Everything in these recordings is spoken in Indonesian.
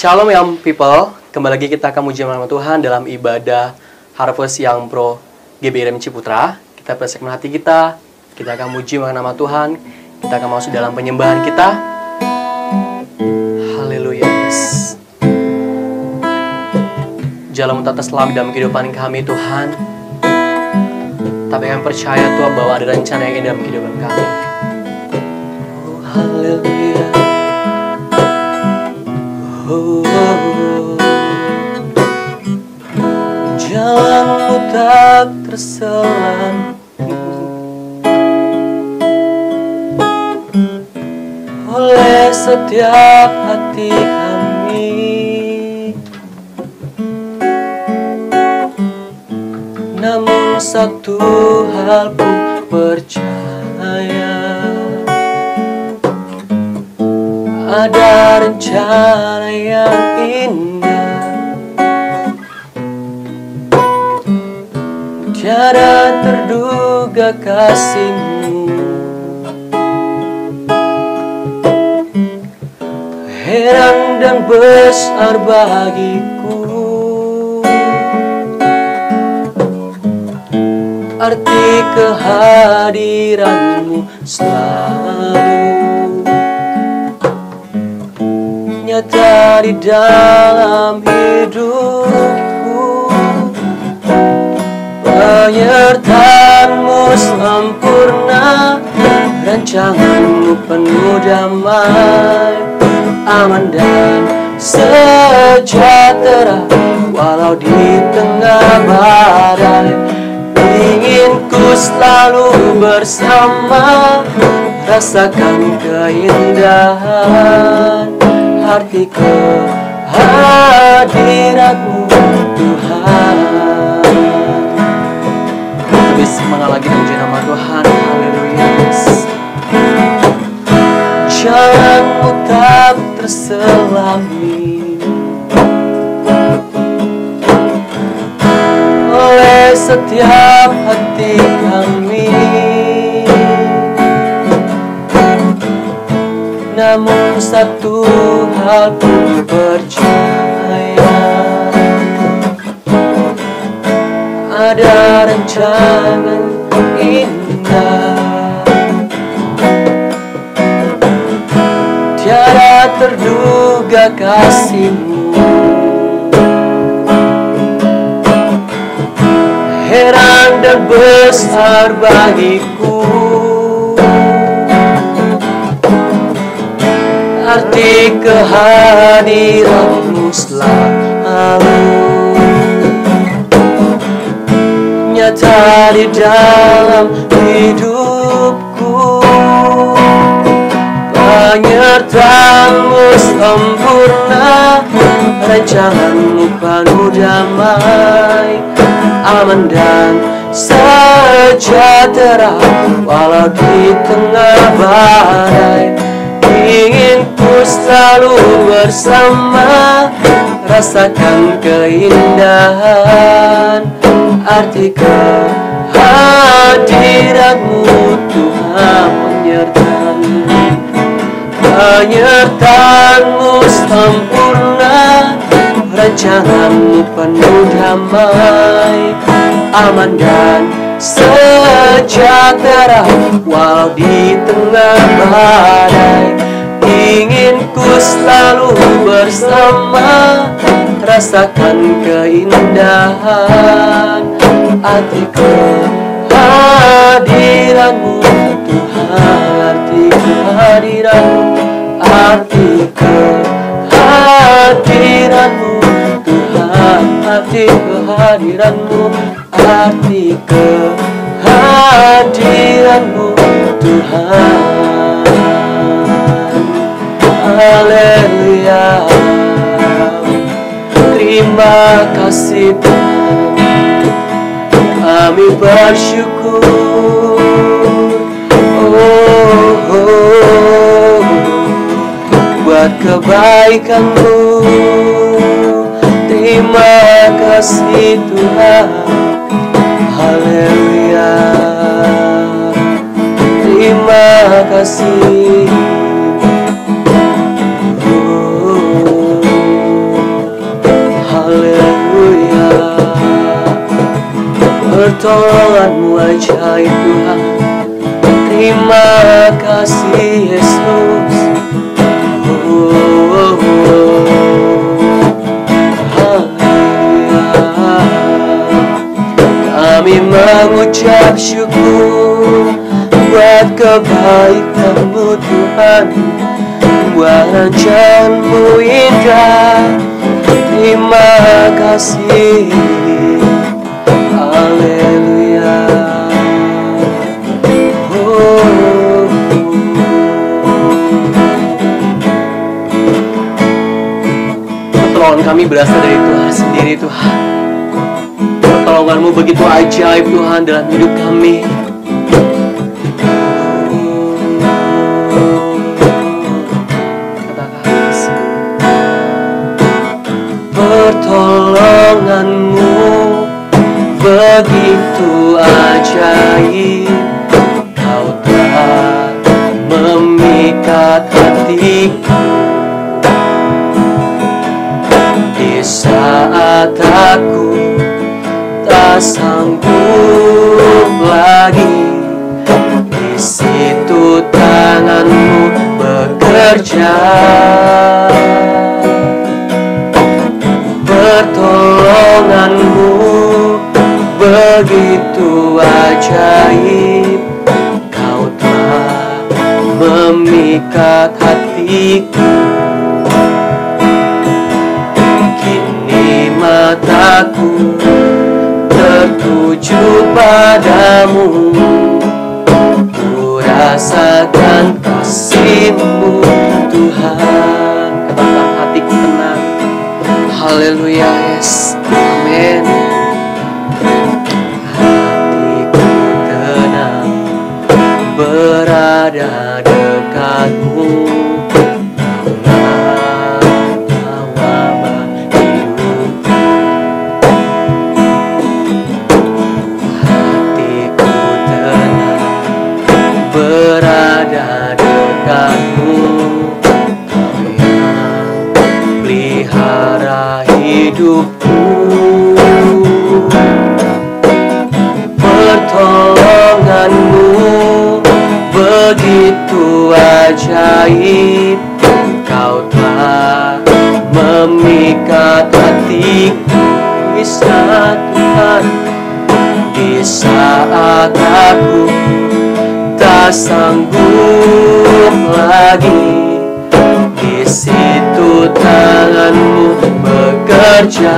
Shalom Young People, kembali lagi kita akan memuji nama Tuhan dalam ibadah Harvest Young Pro GBRM Ciputra. Kita persiapkan hati kita akan memuji nama Tuhan, kita akan masuk dalam penyembahan kita. Haleluya, yes. Jalan tak selam dalam kehidupan kami Tuhan, tapi kami percaya Tuhan bahwa ada rencana yang indah dalam kehidupan kami. Oh, haleluya. Jalanmu tak terselam, oleh setiap hati kami. Namun satu hal ku percaya, ada rencana yang indah, tiada terduga kasih-Mu, heran dan besar bagiku. Arti kehadiran-Mu selalu nyata di dalam hidupku. Penyertaan-Mu sempurna, rancangan-Mu penuh damai, aman dan sejahtera walau di tengah badai. Ingin ku selalu bersama, rasakan keindahan arti kehadiran-Mu Tuhan. Lebih semangat lagi memuji nama Tuhan. Haleluya. Jalan-Mu tak terselami, oleh setiap hati kami. Namun satu hal ku percaya, ada rencana indah, tiada terduga kasih-Mu, heran dan besar bagiku. Arti kehadiran-Mu selalu nyata di dalam hidupku. Penyertaan-Mu sempurna, rancangan-Mu penuh damai, aman dan sejahtera walau di tengah badai. Ingin ku selalu bersama, rasakan keindahan arti kehadiran-Mu Tuhan. Penyertaan-Mu sempurna, rancangan-Mu penuh damai, aman dan sejahtera walau di tengah badai. Ingin ku selalu bersama, rasakan keindahan arti kehadiran-Mu Tuhan. Arti kehadiran-Mu, arti kehadiran-Mu Tuhan. Arti kehadiran-Mu, arti kehadiran-Mu Tuhan. Haleluya. Terima kasih Tuhan, kami bersyukur. Buat kebaikan-Mu, terima kasih Tuhan. Haleluya. Terima kasih. Pertolongan-Mu ajaib Tuhan. Terima kasih Yesus. Kami mengucap syukur buat kebaikan-Mu Tuhan, buat rancangan-Mu indah. Terima kasih. Haleluya. Pertolongan kami berasal dari Tuhan sendiri Tuhan. Pertolongan-Mu begitu ajaib Tuhan dalam hidup kami. Pertolongan-Mu begitu ajaib, Kau telah memikat hatiku. Di saat aku tak sanggup lagi, di situ tangan-Mu bekerja. Pertolongan-Mu begitu ajaib, Kau telah memikat hatiku. Kini mataku tertuju padamu, ku rasakan kasih-Mu Tuhan. Katakan hatiku tenang. Haleluya, yes, amin. Hatiku tenang berada dekat-Mu, nawa hidupku. Hatiku tenang berada dekat-Mu, Kau yang pelihara hidupku. Pertolongan-Mu begitu ajaib, Kau telah memikat hatiku. Bisa Tuhan, di saat aku tak sanggup lagi, di situ tangan-Mu bekerja.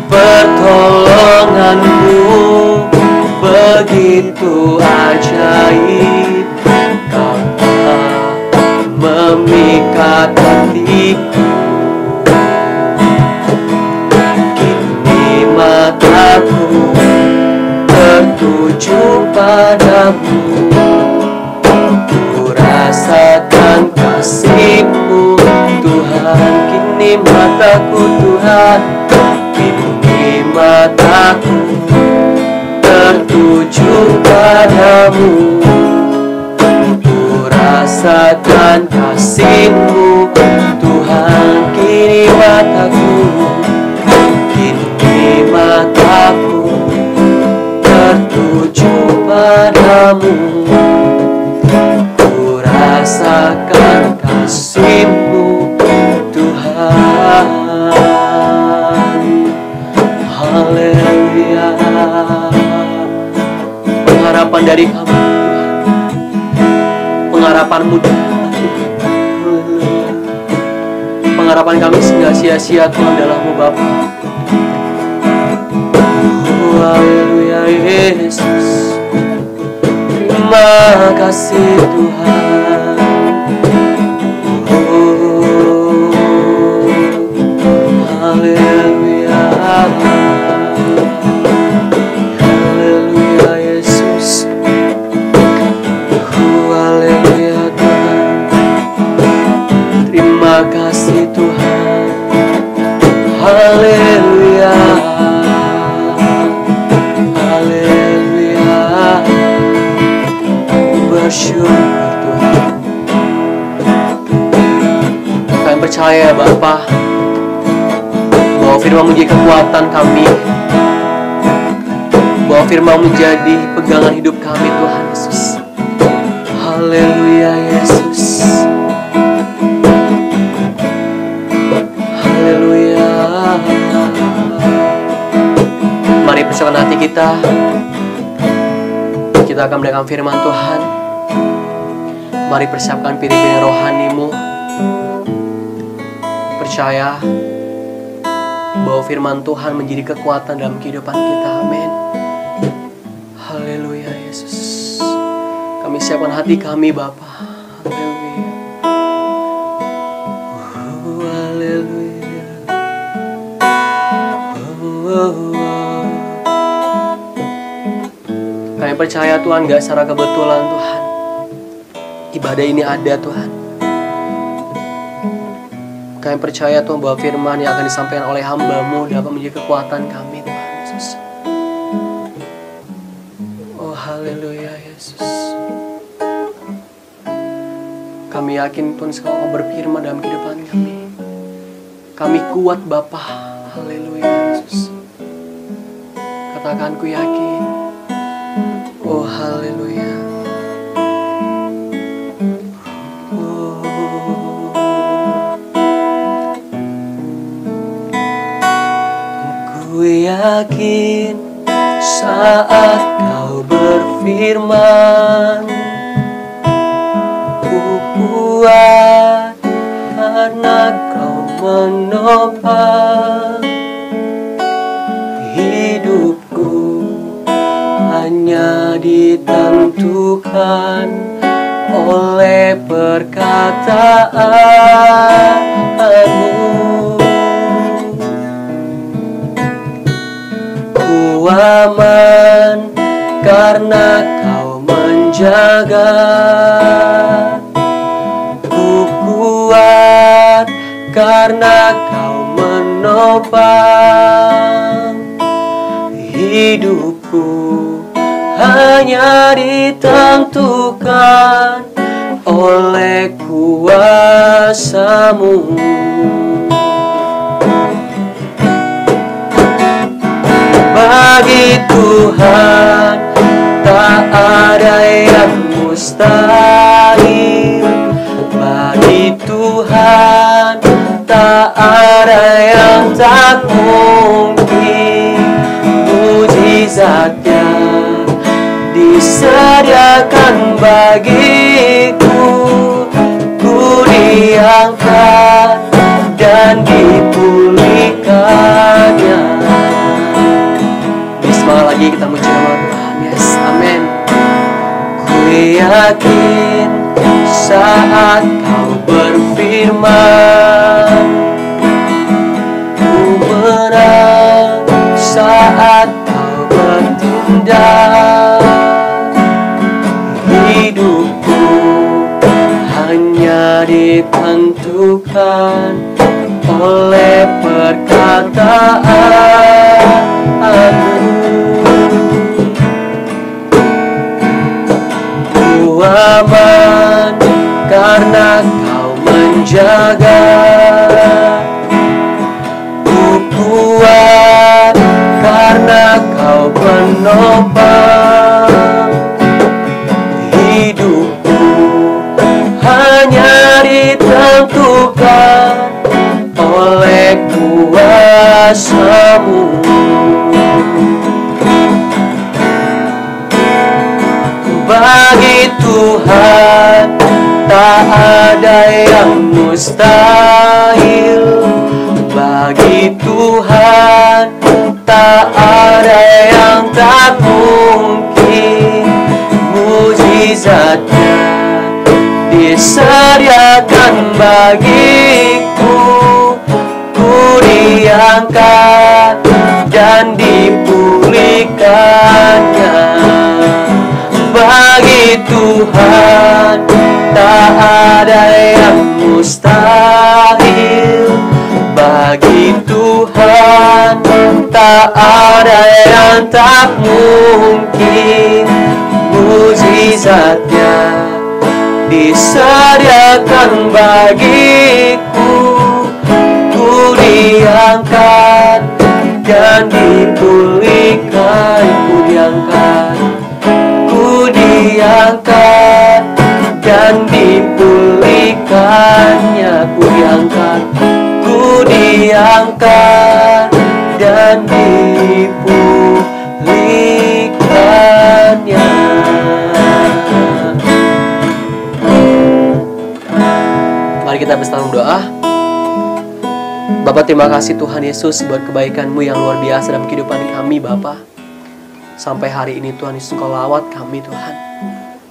Pertolongan-Mu begitu ajaib, Kau telah memikat hatiku. Kini mataku tertuju padamu, ku rasakan kasih-Mu Tuhan. Kini mataku Tuhan, kini mataku tertuju padamu, ku rasakan kasih-Mu Tuhan. Kini mataku tertuju padamu, ku rasakan kasih-Mu Tuhan. Haleluya. Pengharapan dari kami Tuhan, pengharapan-Mu pengharapan kami tidak sia-sia Tuhan dalam-Mu Bapa. Haleluya Yesus, terima kasih Tuhan. Haleluya, haleluya Yesus. Haleluya Tuhan, terima kasih Tuhan. Haleluya, haleluya, bersyukur Tuhan. firman menjadi kekuatan kami, bahwa firman menjadi pegangan hidup kami Tuhan Yesus. Haleluya Yesus. Haleluya. Mari persiapkan hati kita. Kita akan mendengarkan firman Tuhan. Mari persiapkan piring-piring rohanimu. Percaya bahwa firman Tuhan menjadi kekuatan dalam kehidupan kita. Amin. Haleluya Yesus. Kami siapkan hati kami Bapa. Haleluya. Oh, haleluya. Kami percaya Tuhan gak secara kebetulan Tuhan. Ibadah ini ada Tuhan. Kami percaya Tuhan bahwa firman yang akan disampaikan oleh hamba-Mu dapat menjadi kekuatan kami Tuhan Yesus. Oh haleluya Yesus. Kami yakin Tuhan sekarang Kau berfirman dalam kehidupan kami. Kami kuat Bapa. Haleluya Yesus. Katakan ku yakin. Oh haleluya. Ku yakin saat Kau berfirman, ku kuat karena Kau menopang hidupku. Hanya ditentukan oleh perkataan-Mu. Ku aman karena Kau menjaga. Ku kuat karena Kau menopang hidupku. Hanya ditentukan oleh kuasa-Mu. Bagi Tuhan tak ada yang mustahil. Bagi Tuhan tak ada yang tak mungkin. Mujizatnya disediakan bagiku. Ku diangkat dan dipulihkannya. Bismillah lagi kita muji nama Tuhan. Yes, amin. Ku yakin saat Kau berfirman, ku menang saat Kau bertindak. Hidupku hanya ditentukan oleh perkataan-Mu. Ku aman karena Kau menjaga. Ku kuat karena Kau menopang hidupku. Hanya ditentukan oleh kuasa-Mu. Bagi Tuhan tak ada yang mustahil. Bagi Tuhan tak ada yang tak mungkin. Mujizatnya disediakan bagiku. Ku diangkat dan dipulihkannya. Bagi Tuhan tak ada yang mustahil. Bagi Tuhan tak ada yang tak mungkin. Mujizatnya disediakan bagiku. Ku diangkat dan dipulihkan. Ku diangkat dan dipulihkannya. Ku diangkat dan dipulihkannya. Mari kita bersama doa. Bapa, terima kasih Tuhan Yesus buat kebaikan-Mu yang luar biasa dalam kehidupan kami, Bapa. Sampai hari ini Tuhan Yesus, Engkau lawat kami, Tuhan.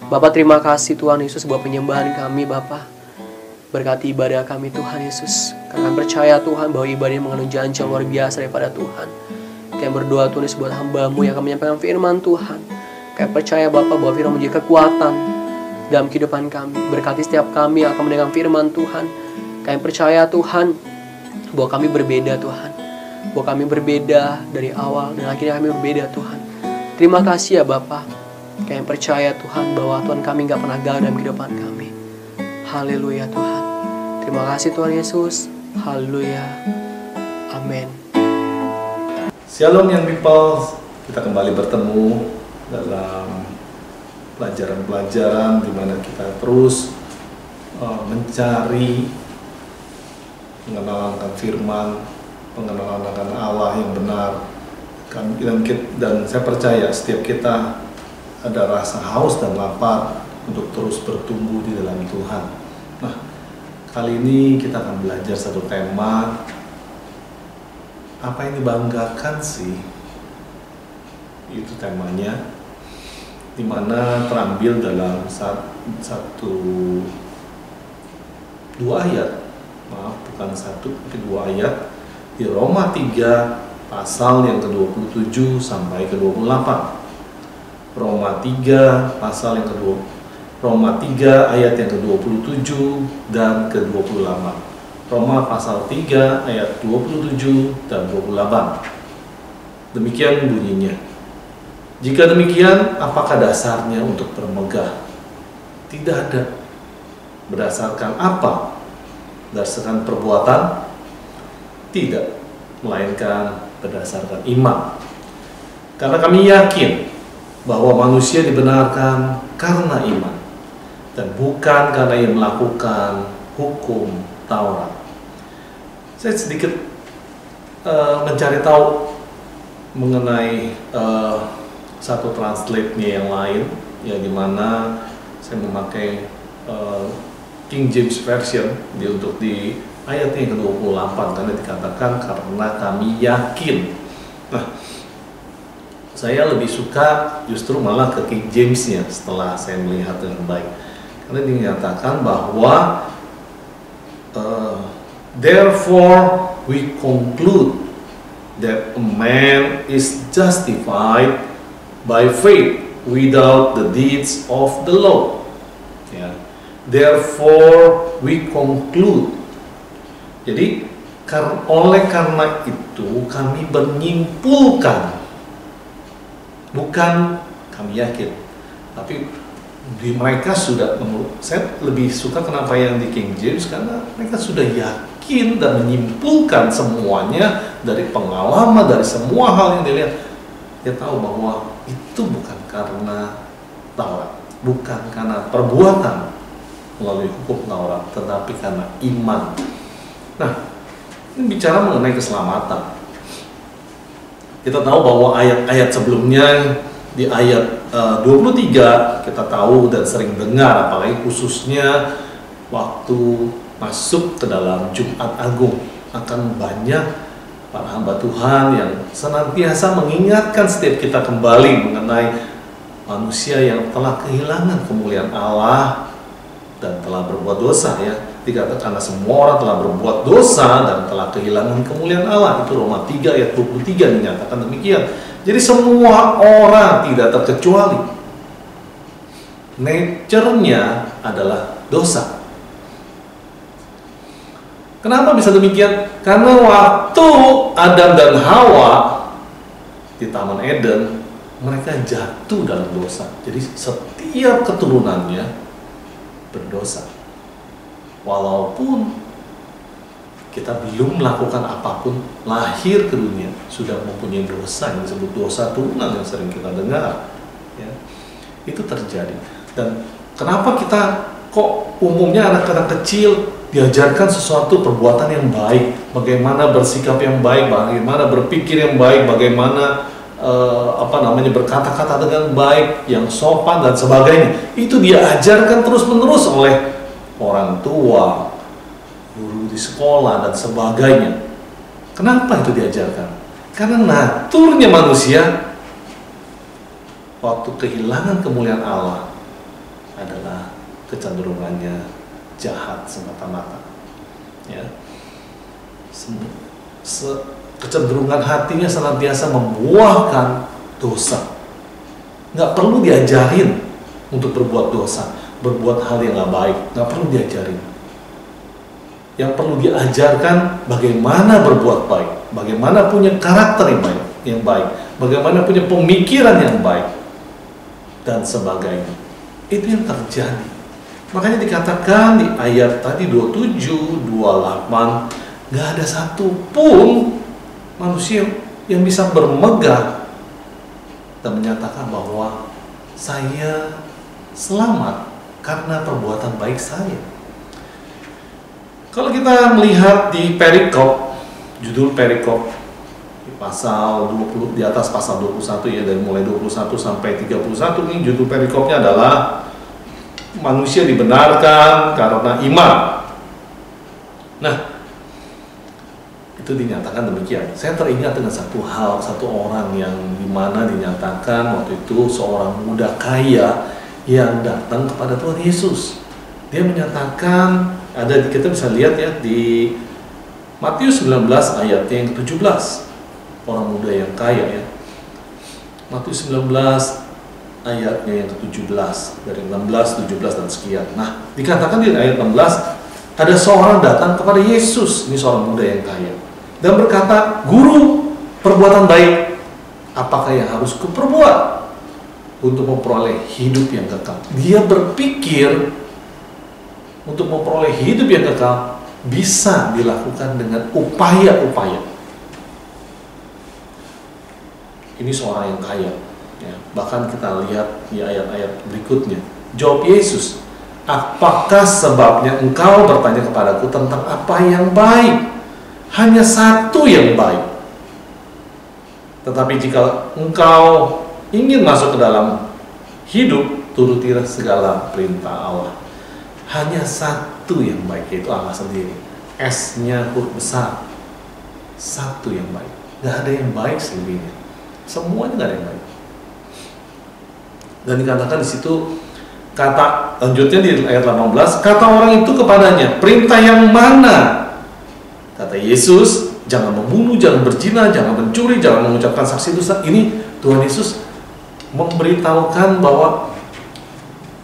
Bapa, terima kasih Tuhan Yesus buat penyembahan kami, Bapa. Berkati ibadah kami Tuhan Yesus. Kami percaya Tuhan bahwa ibadah ini mengandung janji yang luar biasa daripada Tuhan. Kami berdoa Tuhan Yesus buat hamba-Mu yang akan menyampaikan firman Tuhan. Kami percaya Bapa bahwa firman menjadi kekuatan dalam kehidupan kami. Berkati setiap kami yang akan mendengar firman Tuhan. Kami percaya Tuhan bahwa kami berbeda Tuhan. Bahwa kami berbeda dari awal dan akhirnya kami berbeda Tuhan. Terima kasih ya Bapa. Kami percaya Tuhan bahwa Tuhan kami gak pernah gagal dalam kehidupan kami. Haleluya Tuhan. Terima kasih Tuhan Yesus. Haleluya. Amin. Shalom Young People. Kita kembali bertemu dalam pelajaran-pelajaran di mana kita terus mencari pengenalan akan firman, pengenalan akan Allah yang benar. Dan saya percaya setiap kita ada rasa haus dan lapar untuk terus bertumbuh di dalam Tuhan. Nah, kali ini kita akan belajar satu tema. Apa yang dibanggakan sih? Itu temanya, dimana terambil dalam dua ayat. Maaf, bukan satu, tapi dua ayat di Roma 3 pasal yang ke-27 sampai ke-28. Roma 3 pasal yang Roma 3 ayat yang ke-27 dan ke-28. Roma pasal 3 ayat 27 dan 28. Demikian bunyinya. Jika demikian, apakah dasarnya untuk bermegah? Tidak ada. Berdasarkan apa? Berdasarkan perbuatan? Tidak, melainkan berdasarkan iman. Karena kami yakin bahwa manusia dibenarkan karena iman dan bukan karena ia melakukan hukum Taurat. Saya sedikit mencari tahu mengenai satu translate-nya yang lain, yang dimana saya memakai King James Version untuk di ayatnya yang ke-28, karena dikatakan karena kami yakin. Nah, saya lebih suka justru malah ke King James-nya setelah saya melihat dengan baik, karena dinyatakan bahwa therefore we conclude that a man is justified by faith without the deeds of the law. Ya. Therefore we conclude. Jadi oleh karena itu kami menyimpulkan, bukan kami yakin, tapi di mereka sudah, saya lebih suka kenapa yang di King James, karena mereka sudah yakin dan menyimpulkan semuanya dari pengalaman, dari semua hal yang dilihat. Dia tahu bahwa itu bukan karena Taurat, bukan karena perbuatan melalui hukum Taurat, tetapi karena iman. Nah, ini bicara mengenai keselamatan. Kita tahu bahwa ayat-ayat sebelumnya di ayat 23 kita tahu dan sering dengar, apalagi khususnya waktu masuk ke dalam Jumat Agung, akan banyak para hamba Tuhan yang senantiasa mengingatkan setiap kita kembali mengenai manusia yang telah kehilangan kemuliaan Allah dan telah berbuat dosa, ya. Dikatakan karena semua orang telah berbuat dosa dan telah kehilangan kemuliaan Allah. Itu Roma 3 ayat 23 dinyatakan demikian. Jadi semua orang tidak terkecuali, nature-nya adalah dosa. Kenapa bisa demikian? Karena waktu Adam dan Hawa di Taman Eden, mereka jatuh dalam dosa. Jadi setiap keturunannya berdosa. Walaupun kita belum melakukan apapun, lahir ke dunia sudah mempunyai dosa yang disebut dosa turunan yang sering kita dengar, ya. Itu terjadi. Dan kenapa kita kok umumnya anak-anak kecil diajarkan sesuatu perbuatan yang baik, bagaimana bersikap yang baik, bagaimana berpikir yang baik, bagaimana berkata-kata dengan baik, yang sopan dan sebagainya. Itu diajarkan terus-menerus oleh orang tua, guru di sekolah dan sebagainya. Kenapa itu diajarkan? Karena naturnya manusia waktu kehilangan kemuliaan Allah adalah kecenderungannya jahat semata-mata, ya. Kecenderungan hatinya senantiasa membuahkan dosa. Nggak perlu diajarin untuk berbuat dosa, berbuat hal yang nggak baik, nggak perlu diajarin. Yang perlu diajarkan bagaimana berbuat baik, bagaimana punya karakter yang baik, bagaimana punya pemikiran yang baik, dan sebagainya. Itu yang terjadi. Makanya dikatakan di ayat tadi 27, 28, nggak ada satupun manusia yang bisa bermegah dan menyatakan bahwa saya selamat karena perbuatan baik saya. Kalau kita melihat di perikop, judul perikop di pasal 20, di atas pasal 21 ya, dari mulai 21 sampai 31 ini judul perikopnya adalah manusia dibenarkan karena iman. Nah, itu dinyatakan demikian. Saya teringat dengan satu orang yang dimana dinyatakan waktu itu seorang muda kaya yang datang kepada Tuhan Yesus. Dia menyatakan, kita bisa lihat ya di Matius 19 ayat yang ke-17, orang muda yang kaya ya. Matius 19 ayatnya yang ke-17, dari 16, 17 dan sekian. Nah, dikatakan di ayat 16 ada seorang datang kepada Yesus, ini seorang muda yang kaya, dan berkata, "Guru, perbuatan baik apakah yang harus kuperbuat untuk memperoleh hidup yang kekal?" Dia berpikir untuk memperoleh hidup yang kekal bisa dilakukan dengan upaya-upaya. Ini seorang yang kaya ya. Bahkan kita lihat di ayat-ayat berikutnya, jawab Yesus, "Apakah sebabnya engkau bertanya kepadaku tentang apa yang baik? Hanya satu yang baik. Tetapi jika engkau ingin masuk ke dalam hidup, turutilah segala perintah Allah." Hanya satu yang baik, yaitu Allah sendiri. S-nya huruf besar. Satu yang baik. Gak ada yang baik selebihnya. Semuanya gak ada yang baik. Dan dikatakan di situ, kata lanjutnya di ayat 18, kata orang itu kepadanya, "Perintah yang mana?" Kata Yesus, "Jangan membunuh, jangan berzina, jangan mencuri, jangan mengucapkan saksi dusta." Ini Tuhan Yesus memberitahukan bahwa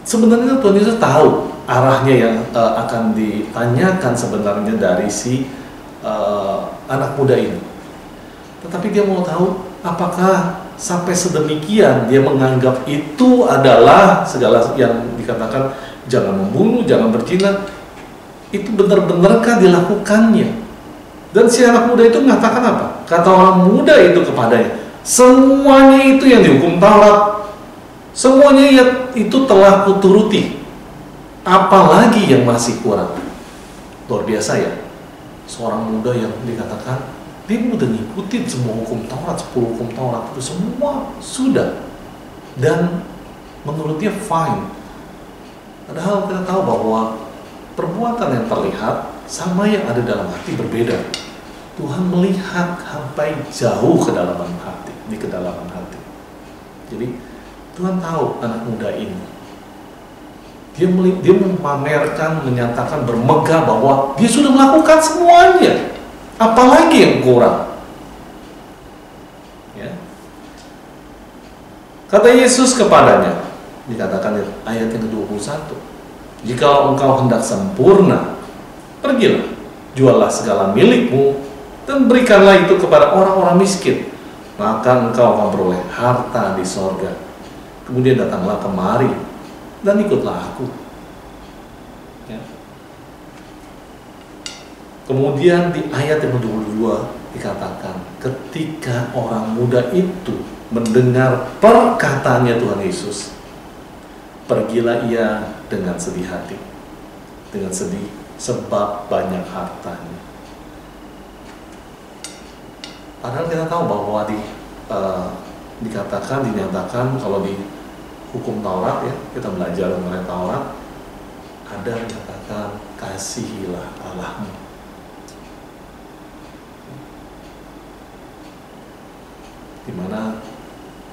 sebenarnya Tuhan Yesus tahu arahnya yang akan ditanyakan sebenarnya dari si anak muda ini. Tetapi dia mau tahu apakah sampai sedemikian dia menganggap itu adalah segala yang dikatakan jangan membunuh, jangan berzina, itu benar-benarkah dilakukannya? Dan si anak muda itu mengatakan apa? Kata orang muda itu kepadanya, "Semuanya itu yang dihukum Taurat, semuanya itu telah kuturuti. Apalagi yang masih kurang?" Luar biasa ya. Seorang muda yang dikatakan dia udah ngikutin semua hukum Taurat, 10 hukum Taurat itu semua sudah, dan menurut dia fine. Padahal kita tahu bahwa perbuatan yang terlihat sama yang ada dalam hati berbeda. Tuhan melihat sampai jauh kedalaman hati, di kedalaman hati. Jadi Tuhan tahu anak muda ini. Dia memamerkan, menyatakan, bermegah bahwa dia sudah melakukan semuanya. Apalagi yang kurang? Ya. Kata Yesus kepadanya, dikatakan ayat yang ke-21, "Jika engkau hendak sempurna, pergilah, juallah segala milikmu, dan berikanlah itu kepada orang-orang miskin, maka engkau akan beroleh harta di sorga. Kemudian datanglah kemari, dan ikutlah aku." Ya. Kemudian di ayat yang ke-22 dikatakan, ketika orang muda itu mendengar perkataannya Tuhan Yesus, pergilah ia dengan sedih hati, dengan sedih sebab banyak hartanya. Padahal kita tahu bahwa dikatakan, dinyatakan kalau di hukum Taurat ya, kita belajar mengenai Taurat, ada yang dikatakan kasihilah Allahmu. Di mana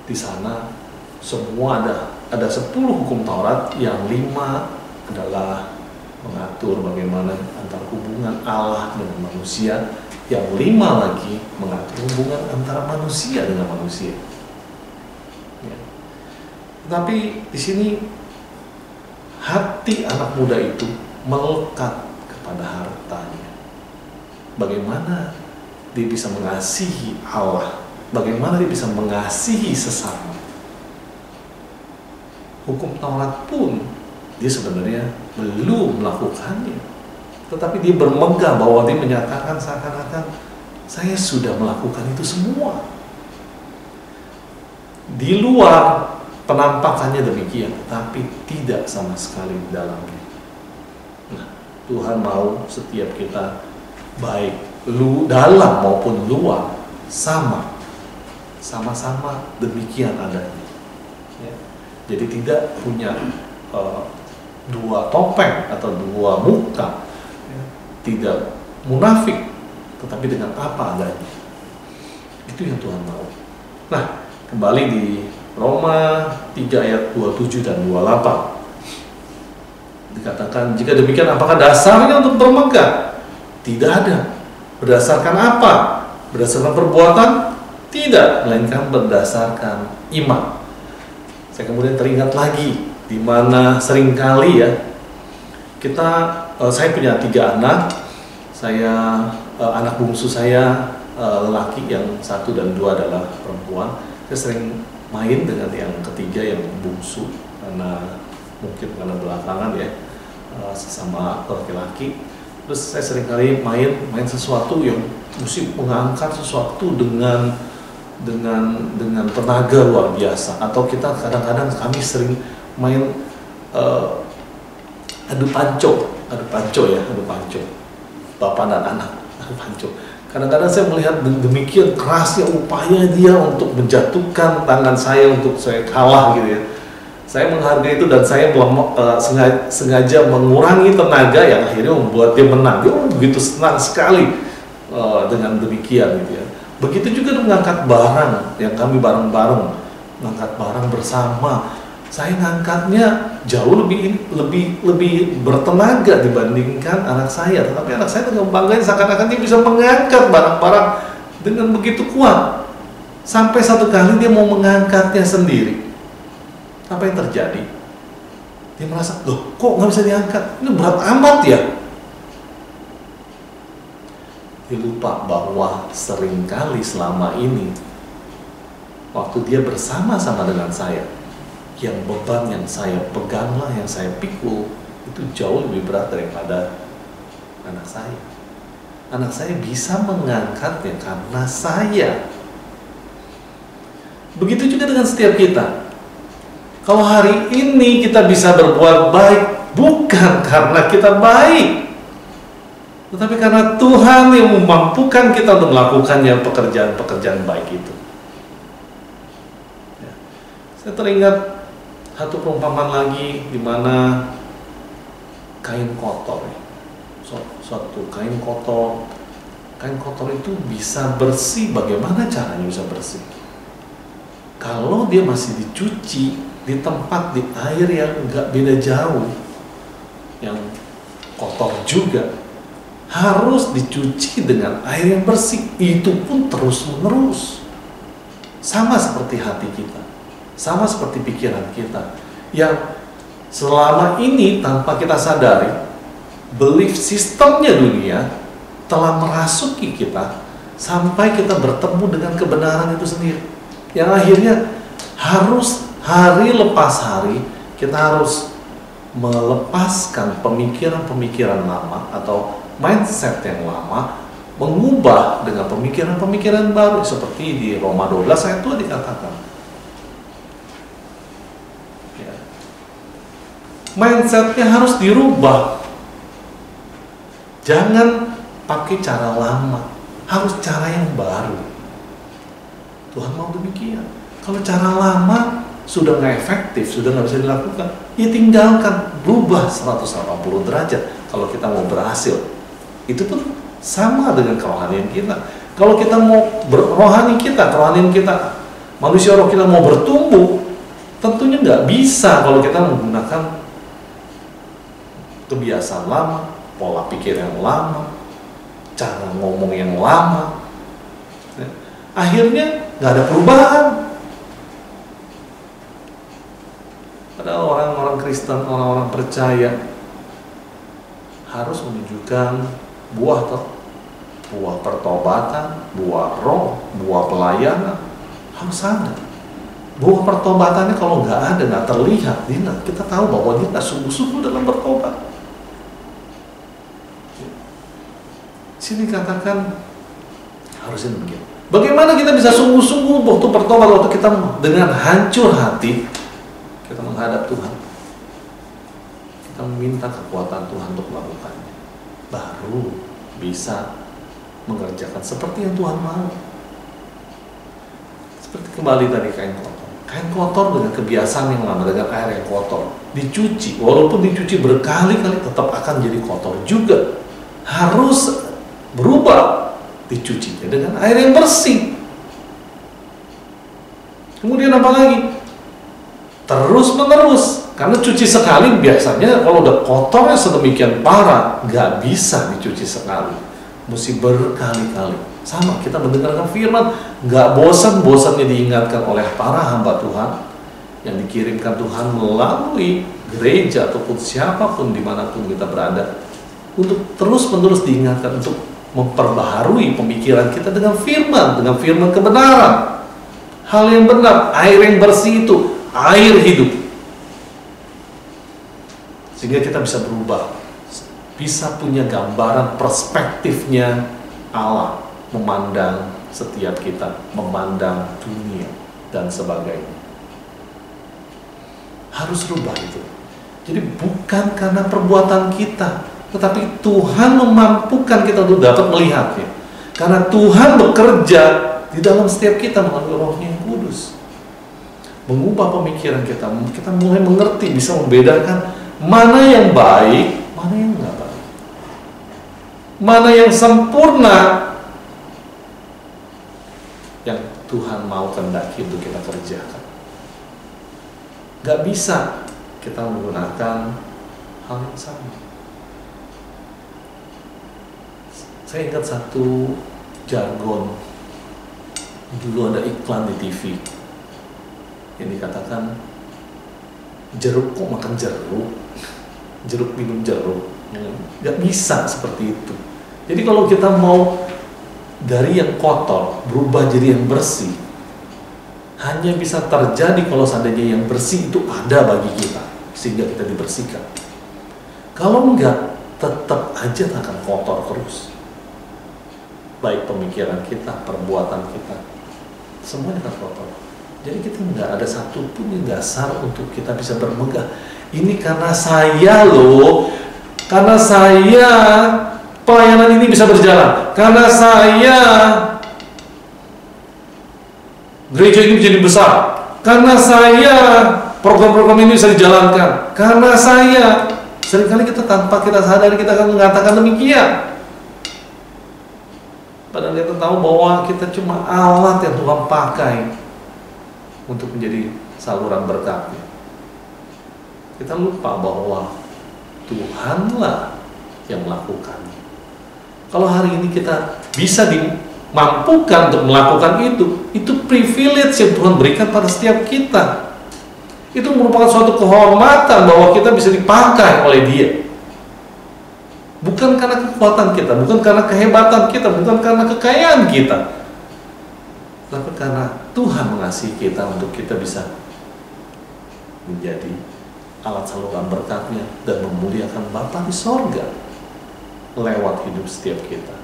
di sana semua ada 10 hukum Taurat, yang 5 adalah mengatur bagaimana antara hubungan Allah dengan manusia, yang 5 lagi mengatur hubungan antara manusia dengan manusia. Ya. Tapi di sini hati anak muda itu melekat kepada hartanya. Bagaimana dia bisa mengasihi Allah? Bagaimana dia bisa mengasihi sesama? Hukum Taurat pun dia sebenarnya belum melakukannya, tetapi dia bermegah bahwa dia menyatakan seakan-akan saya sudah melakukan itu semua. Di luar penampakannya demikian, tapi tidak sama sekali di dalamnya. Nah, Tuhan mau setiap kita, baik dalam maupun luar, sama-sama demikian adanya. Ya. Jadi tidak punya dua topeng atau dua muka, ya. Tidak munafik, tetapi dengan apa adanya. Itu yang Tuhan mau. Nah, kembali di Roma 3 ayat 27 dan 28 dikatakan, jika demikian apakah dasarnya untuk bermegah? Tidak ada. Berdasarkan apa? Berdasarkan perbuatan? Tidak, melainkan berdasarkan iman. Saya kemudian teringat lagi di mana seringkali ya saya punya 3 anak. Saya anak bungsu saya lelaki, yang 1 dan 2 adalah perempuan. Saya sering main dengan yang ketiga, yang bungsu, mungkin karena belakangan ya sesama laki-laki. Terus saya seringkali main sesuatu yang mesti mengangkat sesuatu dengan tenaga luar biasa. Atau kita kadang-kadang kami sering main adu panco, bapak dan anak, adu panco. Kadang-kadang saya melihat demikian kerasnya upaya dia untuk menjatuhkan tangan saya untuk saya kalah gitu ya. Saya menghargai itu dan saya sengaja mengurangi tenaga yang akhirnya membuat dia menang. Dia begitu senang sekali dengan demikian gitu ya. Begitu juga mengangkat barang, yang kami bareng-bareng mengangkat barang bersama. Saya ngangkatnya jauh lebih bertenaga dibandingkan anak saya. Tetapi anak saya dengan bangganya seakan-akan dia bisa mengangkat barang-barang dengan begitu kuat. Sampai satu kali dia mau mengangkatnya sendiri. Apa yang terjadi? Dia merasa, loh kok nggak bisa diangkat? Ini berat amat ya. Dia lupa bahwa seringkali selama ini waktu dia bersama-sama dengan saya, yang beban yang saya peganglah, yang saya pikul itu jauh lebih berat daripada anak saya. Anak saya bisa mengangkatnya karena saya. Begitu juga dengan setiap kita. Kalau hari ini kita bisa berbuat baik bukan karena kita baik, tetapi karena Tuhan yang memampukan kita untuk melakukannya pekerjaan-pekerjaan baik itu. Ya. Saya teringat satu perumpamaan lagi di mana kain kotor, suatu kain kotor itu bisa bersih. Bagaimana caranya bisa bersih? Kalau dia masih dicuci di tempat, di air yang nggak beda jauh, yang kotor juga, harus dicuci dengan air yang bersih. Itu pun terus menerus. Sama seperti hati kita, sama seperti pikiran kita, yang selama ini tanpa kita sadari, belief sistemnya dunia telah merasuki kita sampai kita bertemu dengan kebenaran itu sendiri, yang akhirnya harus hari lepas hari kita harus melepaskan pemikiran-pemikiran lama atau mindset yang lama, mengubah dengan pemikiran-pemikiran baru, seperti di Roma 12 ayat 2 dikatakan. Ya. Mindsetnya harus dirubah. Jangan pakai cara lama, harus cara yang baru. Tuhan mau demikian. Kalau cara lama sudah nggak efektif, sudah nggak bisa dilakukan, ya tinggalkan, berubah 180 derajat. Kalau kita mau berhasil, itu pun sama dengan kerohanian kita. Kalau kita mau kerohanian kita, manusia roh kita mau bertumbuh, tentunya nggak bisa kalau kita menggunakan kebiasaan lama, pola pikir yang lama, cara ngomong yang lama. Akhirnya nggak ada perubahan. Padahal orang-orang Kristen, orang-orang percaya harus menunjukkan buah pertobatan, buah roh, buah pelayanan, harus ada. Buah pertobatannya kalau nggak ada, nggak terlihat, kita tahu bahwa dia nggak sungguh-sungguh dalam bertobat. Sini katakan harusnya begini. Bagaimana kita bisa sungguh-sungguh waktu bertobat, waktu kita dengan hancur hati kita menghadap Tuhan, kita meminta kekuatan Tuhan untuk melakukannya, baru bisa mengerjakan seperti yang Tuhan mau. Seperti kembali tadi kain kotor dengan kebiasaan yang lama, dengan air yang kotor dicuci, walaupun dicuci berkali-kali tetap akan jadi kotor juga. Harus berubah, dicucinya dengan air yang bersih. Kemudian apa lagi? Terus menerus, karena cuci sekali biasanya kalau udah kotornya sedemikian parah, nggak bisa dicuci sekali, mesti berkali-kali. Sama kita mendengarkan firman, nggak bosan-bosannya diingatkan oleh para hamba Tuhan yang dikirimkan Tuhan melalui gereja ataupun siapapun dimanapun kita berada, untuk terus-menerus diingatkan untuk memperbaharui pemikiran kita dengan firman kebenaran, hal yang benar, air yang bersih itu air hidup, sehingga kita bisa berubah, bisa punya gambaran perspektifnya Allah memandang setiap kita, memandang dunia dan sebagainya. Harus rubah itu. Jadi bukan karena perbuatan kita, tetapi Tuhan memampukan kita untuk dapat melihatnya. Karena Tuhan bekerja di dalam setiap kita melalui Roh-Nya yang kudus, mengubah pemikiran kita. Kita mulai mengerti, bisa membedakan mana yang baik, mana yang nggak baik, mana yang sempurna, yang Tuhan mau kehendaki untuk kita kerjakan. Nggak bisa kita menggunakan hal yang sama. Saya ingat satu jargon, dulu ada iklan di TV yang dikatakan, jeruk kok makan jeruk, jeruk minum jeruk. Nggak bisa seperti itu. Jadi kalau kita mau dari yang kotor berubah jadi yang bersih, hanya bisa terjadi kalau seandainya yang bersih itu ada bagi kita, sehingga kita dibersihkan. Kalau enggak, tetap aja akan kotor terus. Baik pemikiran kita, perbuatan kita, semuanya akan kotor. Jadi kita nggak ada satupun yang dasar untuk kita bisa bermegah. Ini karena saya loh, karena saya pelayanan ini bisa berjalan, karena saya gereja ini menjadi besar, karena saya program-program ini bisa dijalankan, karena saya. Seringkali kita tanpa kita sadari kita akan mengatakan demikian. Padahal kita tahu bahwa kita cuma alat yang Tuhan pakai untuk menjadi saluran berkatnya. Kita lupa bahwa Tuhanlah yang melakukannya. Kalau hari ini kita bisa dimampukan untuk melakukan itu privilege yang Tuhan berikan pada setiap kita. Itu merupakan suatu kehormatan bahwa kita bisa dipakai oleh Dia. Bukan karena kekuatan kita, bukan karena kehebatan kita, bukan karena kekayaan kita, tapi karena Tuhan mengasihi kita untuk kita bisa menjadi alat saluran berkatnya dan memuliakan Bapa di sorga. lewat hidup setiap kita.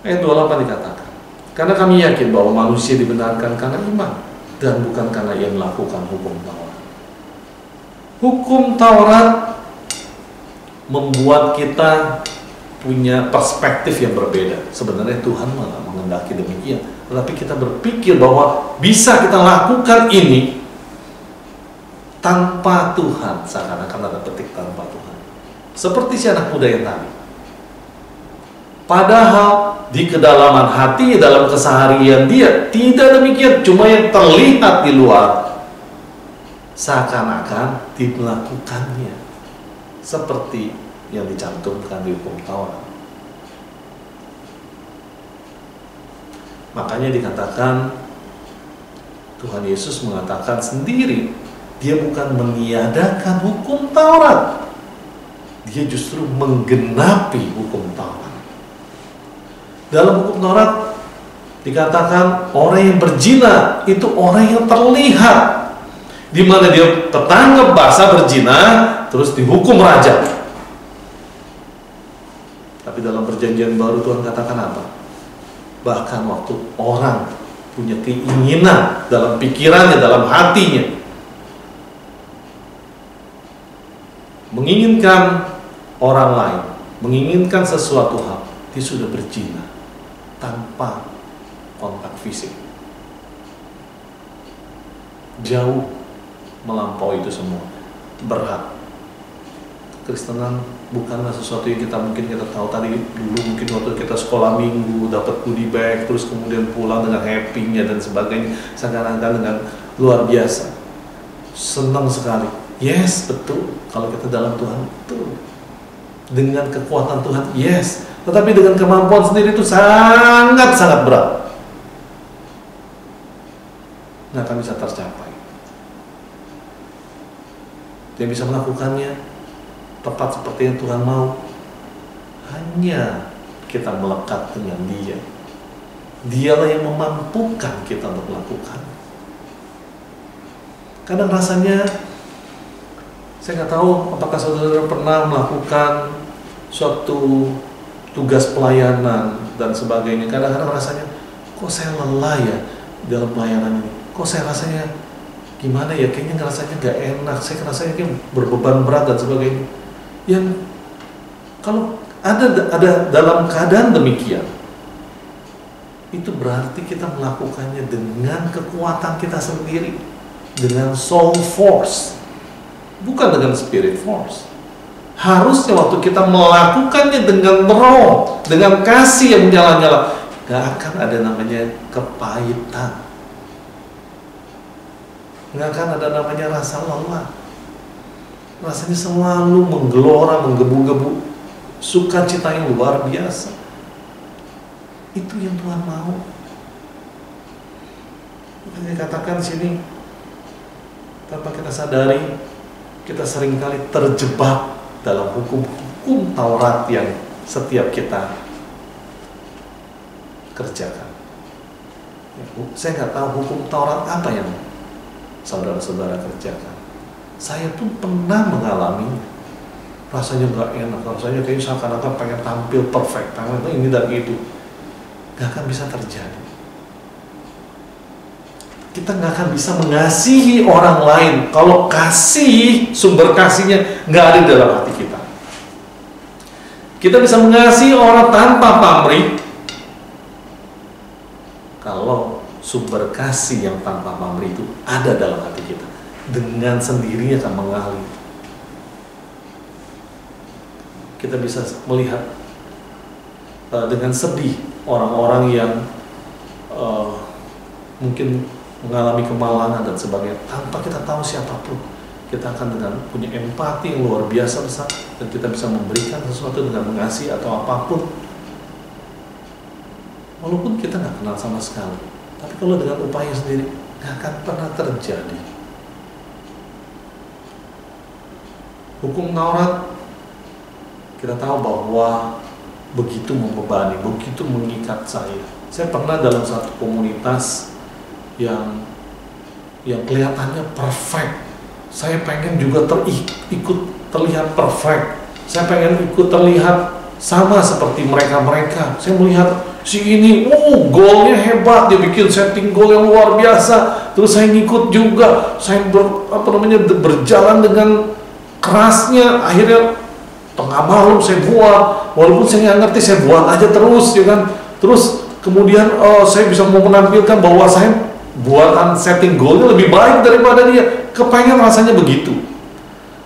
Ayat 28 dikatakan, karena kami yakin bahwa manusia dibenarkan karena iman dan bukan karena ia melakukan hukum Taurat. Hukum Taurat membuat kita punya perspektif yang berbeda. Sebenarnya Tuhan malah menghendaki demikian, tetapi kita berpikir bahwa bisa kita lakukan ini tanpa Tuhan, seakan-akan ada petik tanpa Tuhan. Seperti si anak muda yang tadi. Padahal di kedalaman hati, dalam keseharian dia tidak demikian, cuma yang terlihat di luar seakan-akan dilakukannya seperti yang dicantumkan di hukum Taurat. Makanya dikatakan, Tuhan Yesus mengatakan sendiri, dia bukan meniadakan hukum Taurat, dia justru menggenapi hukum Taurat. Dalam hukum Taurat dikatakan orang yang berzina itu orang yang terlihat, di mana dia tetangga basah berzina terus dihukum rajam. Tapi dalam perjanjian baru Tuhan katakan apa? Bahkan waktu orang punya keinginan dalam pikirannya, dalam hatinya, menginginkan orang lain, menginginkan sesuatu hal, dia sudah berzina tanpa kontak fisik. Jauh melampaui itu semua. Berat. Kristenan bukanlah sesuatu yang mungkin kita tahu tadi dulu, mungkin waktu kita sekolah minggu dapat goodie bag, terus kemudian pulang dengan happy-nya dan sebagainya, seakan-akan dengan luar biasa, senang sekali. Yes, betul. Kalau kita dalam Tuhan, betul. Dengan kekuatan Tuhan, yes. Tetapi dengan kemampuan sendiri itu sangat-sangat berat. Nggak akan bisa tercapai. Dia bisa melakukannya tepat seperti yang Tuhan mau. Hanya kita melekat dengan Dia. Dialah yang memampukan kita untuk melakukan. Kadang rasanya, saya nggak tahu apakah saudara pernah melakukan suatu tugas pelayanan dan sebagainya. Kadang-kadang rasanya, kok saya lelah ya dalam pelayanan ini. Kok saya rasanya gimana ya, kayaknya rasanya nggak enak. Saya rasanya kayak berbeban berat dan sebagainya. Yang kalau ada dalam keadaan demikian, itu berarti kita melakukannya dengan kekuatan kita sendiri, dengan soul force, bukan dengan spirit force. Harusnya waktu kita melakukannya dengan roh, dengan kasih yang menyala-nyala, gak akan ada namanya kepahitan, gak akan ada namanya rasa lelah. Rasanya selalu menggelora, menggebu-gebu, sukacita yang luar biasa. Itu yang Tuhan mau. Makanya dikatakan sini, tanpa kita sadari, kita seringkali terjebak dalam hukum Taurat yang setiap kita kerjakan. Saya nggak tahu hukum Taurat apa yang saudara-saudara kerjakan. Saya pun pernah mengalaminya. Rasanya nggak enak, rasanya kayak seakan-akan pengen tampil perfect, pengen ini dan itu. Nggak akan bisa terjadi. Kita nggak akan bisa mengasihi orang lain kalau kasih, sumber kasihnya nggak ada di dalam hati kita. Kita bisa mengasihi orang tanpa pamrih kalau sumber kasih yang tanpa pamrih itu ada dalam hati kita, dengan sendirinya akan mengalir. Kita bisa melihat dengan sedih orang-orang yang mungkin mengalami kemalangan dan sebagainya, tanpa kita tahu siapapun. Kita akan dengan punya empati yang luar biasa besar, dan kita bisa memberikan sesuatu dengan mengasihi atau apapun, walaupun kita nggak kenal sama sekali. Tapi kalau dengan upaya sendiri, nggak akan pernah terjadi. Hukum Taurat, kita tahu bahwa begitu membebani, begitu mengikat saya. Saya pernah dalam satu komunitas yang kelihatannya perfect, saya pengen juga ikut terlihat perfect. Saya pengen ikut terlihat sama seperti mereka-mereka. Saya melihat si ini, golnya hebat, dia bikin setting gol yang luar biasa. Terus saya ngikut juga, saya berjalan dengan kerasnya. Akhirnya tengah malam saya buat, walaupun saya nggak ngerti, saya buat aja terus, ya kan. Terus kemudian saya bisa mau menampilkan bahwa saya buatan setting golnya lebih baik daripada dia. Kepengen rasanya begitu.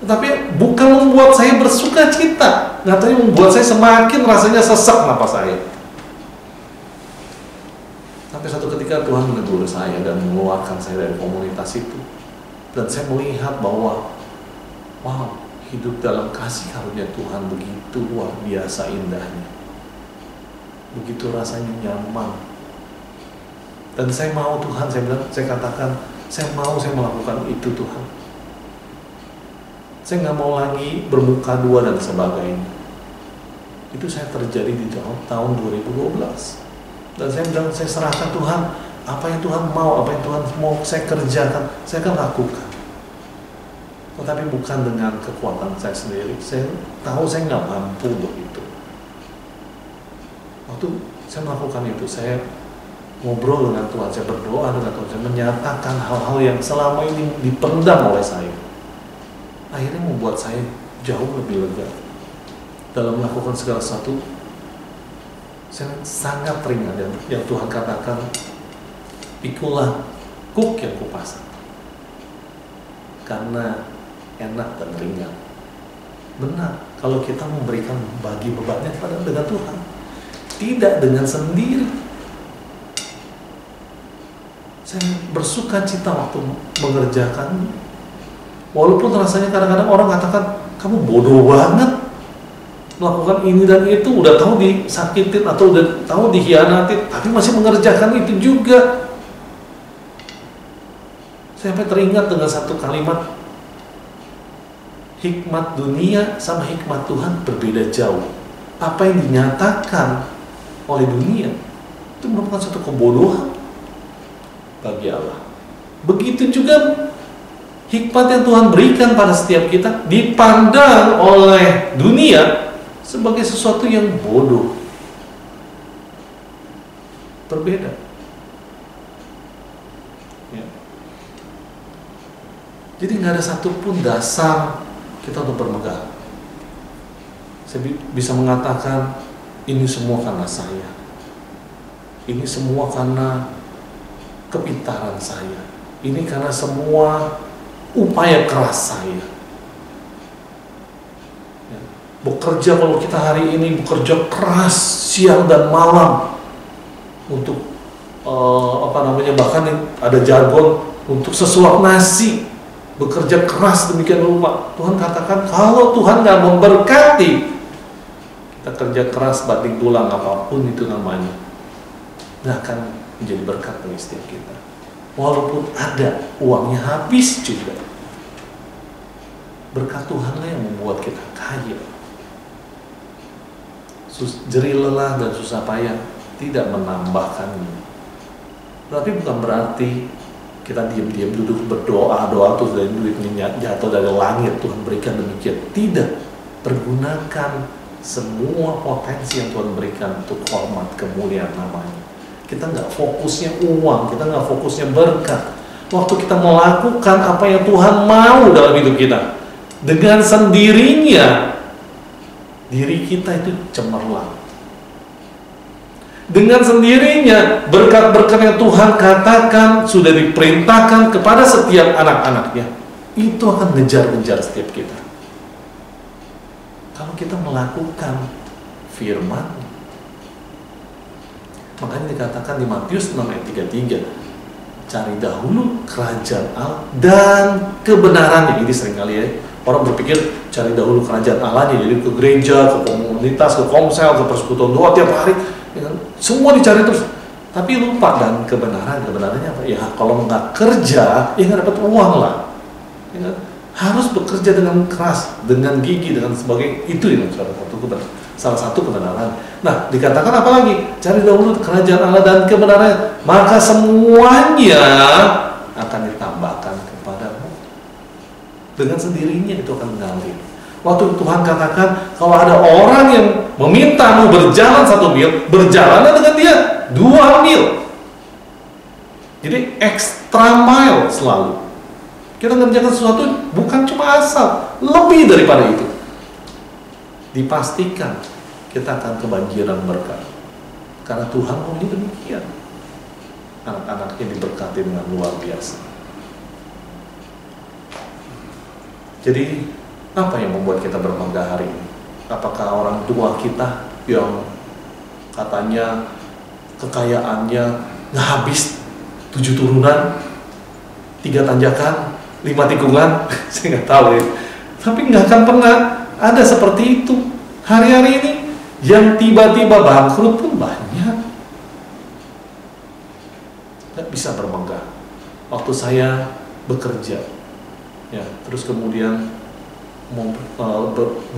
Tapi bukan membuat saya bersuka cita, nyatanya membuat saya semakin rasanya sesak napas saya. Sampai satu ketika Tuhan menegur saya dan mengeluarkan saya dari komunitas itu. Dan saya melihat bahwa, wow, hidup dalam kasih karunia Tuhan begitu luar biasa indahnya. Begitu rasanya nyaman. Dan saya mau Tuhan, saya katakan, saya melakukan itu Tuhan. Saya nggak mau lagi bermuka dua dan sebagainya. Itu saya terjadi di tahun 2012. Dan saya bilang, saya serahkan Tuhan, apa yang Tuhan mau, apa yang Tuhan mau saya kerjakan, saya akan lakukan. Tetapi bukan dengan kekuatan saya sendiri. Saya tahu saya nggak mampu begitu. Waktu saya melakukan itu, saya ngobrol dengan Tuhan, saya berdoa dengan Tuhan, saya menyatakan hal-hal yang selama ini dipendam oleh saya. Akhirnya membuat saya jauh lebih lega dalam melakukan segala sesuatu. Saya sangat ringan yang Tuhan katakan, pikulah kuk yang kupasang, karena enak dan ringan. Benar, kalau kita memberikan bagi bebannya kepada dengan Tuhan, tidak dengan sendiri. Saya bersuka cita waktu mengerjakan, walaupun rasanya kadang-kadang orang katakan, kamu bodoh banget melakukan ini dan itu, udah tahu disakitin atau udah tahu dikhianatin, tapi masih mengerjakan itu juga. Saya sampai teringat dengan satu kalimat, hikmat dunia sama hikmat Tuhan berbeda jauh. Apa yang dinyatakan oleh dunia itu merupakan satu kebodohan bagi Allah. Begitu juga hikmat yang Tuhan berikan pada setiap kita dipandang oleh dunia sebagai sesuatu yang bodoh. Berbeda. Ya. Jadi nggak ada satupun dasar kita untuk bermegah. Saya bisa mengatakan ini semua karena saya. Ini semua karena kepintaran saya. Ini karena semua upaya keras saya. Ya. Bekerja, kalau kita hari ini bekerja keras siang dan malam untuk bahkan ada jargon untuk sesuap nasi, bekerja keras demikian rupa. Tuhan katakan kalau Tuhan nggak memberkati kita kerja keras banting tulang apapun itu namanya, nggak akan menjadi berkat bagi setiap kita. Walaupun ada, uangnya habis juga. Berkat Tuhanlah yang membuat kita kaya. Jerih lelah dan susah payah tidak menambahkannya. Tapi bukan berarti kita diam-diam duduk berdoa terus dari duitnya jatuh dari langit, Tuhan berikan demikian. Tidak. Pergunakan semua potensi yang Tuhan berikan untuk hormat kemuliaan namanya. Kita nggak fokusnya uang, kita nggak fokusnya berkat. Waktu kita melakukan apa yang Tuhan mau dalam hidup kita, dengan sendirinya diri kita itu cemerlang. Dengan sendirinya berkat-berkat yang Tuhan katakan sudah diperintahkan kepada setiap anak-anaknya, itu akan ngejar-ngejar setiap kita. Kalau kita melakukan firman, makanya dikatakan di Matius 6 ayat 33, cari dahulu kerajaan Allah dan kebenarannya. Ini seringkali ya, orang berpikir cari dahulu kerajaan Allahnya, jadi ke gereja, ke komunitas, ke komsel, ke persekutuan doa tiap hari, ya kan? Semua dicari terus. Tapi lupa dan kebenarannya apa? Ya kalau nggak kerja, ya nggak dapat uang lah. Ya kan? Harus bekerja dengan keras, dengan gigi, dengan sebagainya. Itu yang salah satu kebenaran. Nah, dikatakan apa lagi? Cari dahulu kerajaan Allah dan kebenarannya, maka semuanya akan ditambahkan kepadamu. dengan sendirinya itu akan mengalir. Waktu Tuhan katakan, kalau ada orang yang memintamu berjalan 1 mil, berjalanlah dengan dia 2 mil. Jadi extra mile selalu. Kita ngerjakan sesuatu bukan cuma asal, lebih daripada itu. Dipastikan kita akan kebanjiran berkat. Karena Tuhan maunya demikian. Anak-anaknya diberkati dengan luar biasa. Jadi, apa yang membuat kita bermegah hari ini? Apakah orang tua kita yang katanya kekayaannya nggak habis 7 turunan, 3 tanjakan, 5 tikungan? Saya nggak tahu ya. Tapi nggak akan pernah ada seperti itu. Hari-hari ini yang tiba-tiba bangkrut pun banyak. Nggak bisa bermegah. Waktu saya bekerja, ya, terus kemudian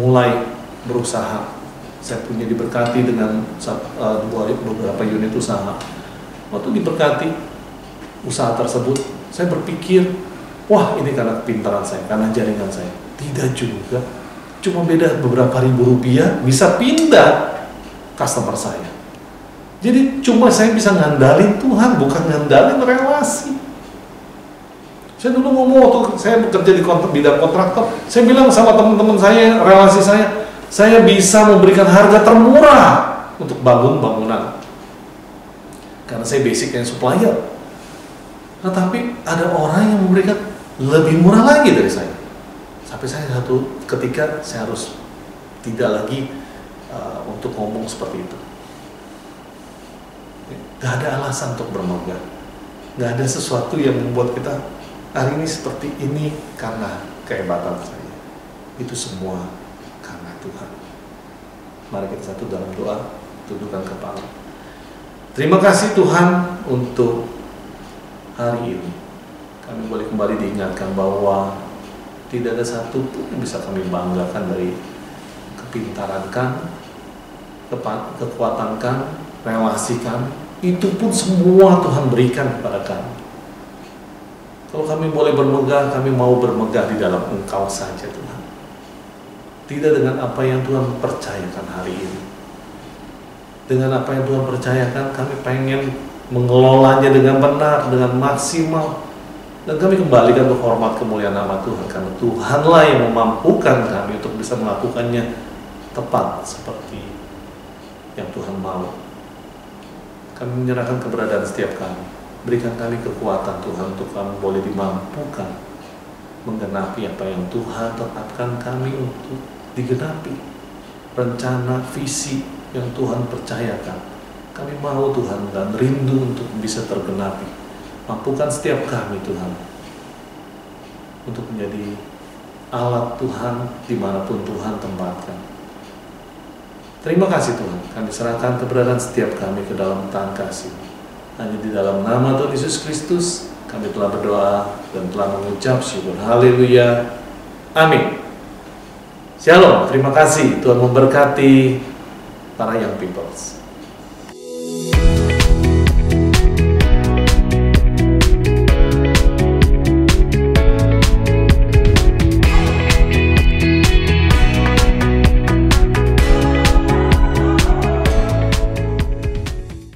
mulai berusaha, saya punya diberkati dengan beberapa unit usaha. Waktu diberkati usaha tersebut, saya berpikir, wah ini karena kepintaran saya, karena jaringan saya. Tidak juga, cuma beda beberapa ribu rupiah bisa pindah customer saya. Jadi cuma saya bisa ngandalin Tuhan, bukan ngandalin relasi. Saya dulu ngomong waktu saya bekerja di bidang kontraktor, saya bilang sama teman-teman saya, relasi saya bisa memberikan harga termurah untuk bangun bangunan. Karena saya basicnya supplier. Nah, tapi ada orang yang memberikan lebih murah lagi dari saya. Sampai saya satu ketika saya harus tidak lagi untuk ngomong seperti itu. Gak ada alasan untuk bermegah. Gak ada sesuatu yang membuat kita hari ini seperti ini karena kehebatan saya. Itu semua karena Tuhan. Mari kita satu dalam doa, tundukkan kepala. Terima kasih Tuhan untuk hari ini. Kami boleh kembali diingatkan bahwa tidak ada satu pun yang bisa kami banggakan dari kepintaran kami, kekuatan kami, relasi kami. Itu pun semua Tuhan berikan kepada kami. Kalau kami boleh bermegah, kami mau bermegah di dalam Engkau saja Tuhan. Tidak dengan apa yang Tuhan percayakan hari ini. Dengan apa yang Tuhan percayakan, kami pengen mengelolanya dengan benar, dengan maksimal. Dan kami kembalikan untuk hormat kemuliaan nama Tuhan. Karena Tuhanlah yang memampukan kami untuk bisa melakukannya tepat seperti yang Tuhan mau. Kami menyerahkan keberadaan setiap kami. Berikan kami kekuatan Tuhan untuk kami boleh dimampukan menggenapi apa yang Tuhan tetapkan kami untuk digenapi. Rencana, visi yang Tuhan percayakan. Kami mau Tuhan dan rindu untuk bisa tergenapi. Mampukan setiap kami Tuhan untuk menjadi alat Tuhan dimanapun Tuhan tempatkan. Terima kasih Tuhan, kami serahkan keberadaan setiap kami ke dalam tangan kasih. Hanya di dalam nama Tuhan Yesus Kristus kami telah berdoa dan telah mengucap syukur. Haleluya. Amin. Shalom. Terima kasih. Tuhan memberkati para young peoples.